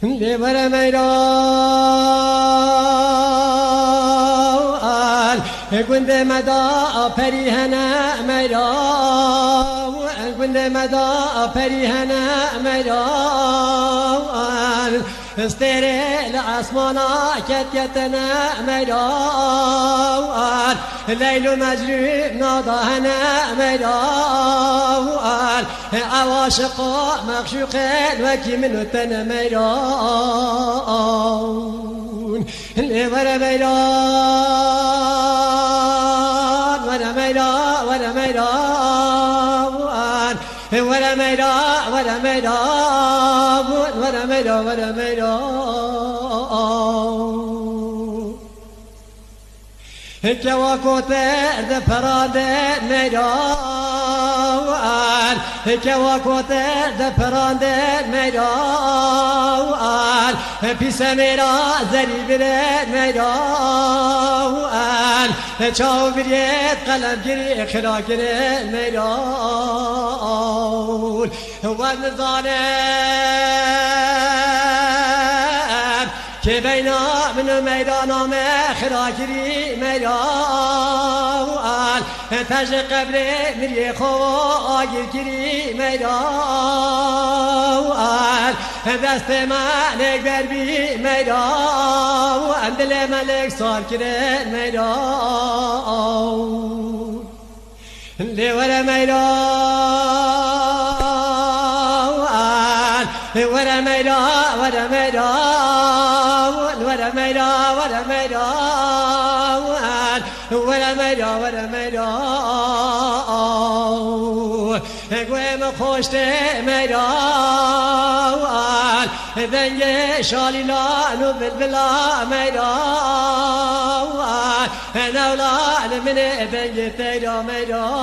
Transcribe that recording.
لبر ميران كنت مدى فريهنا ميران كنت مدى فريهنا ميران استري لأسمانا كتيتنا ميران ليل مجرم ناضهنا ميران عواشق مخشوق وكي من تنا ميران لبر ميران ورا ميران ورا ميران ورا ميران ورا ميران ورا ميران ورا ميران كوا كوتر دفراد ميران كوا كوتر دفراد ميران في سميرا زريب ميران چاو بريد قلم گري خلا گري ميران والنظالم که بینا من میدان خرا گری میدان تاج قبر مری خواهی گری میدان دست ملک بر بی میدان دل ملک سال کرد میدان لور میدان ور میدان ور میدان ور میدان ور میدان ور میدان ور میدان گویم خوشت میدان بنگ شالیلان و بلبلا میدان نولان من بنگ تیرا میدان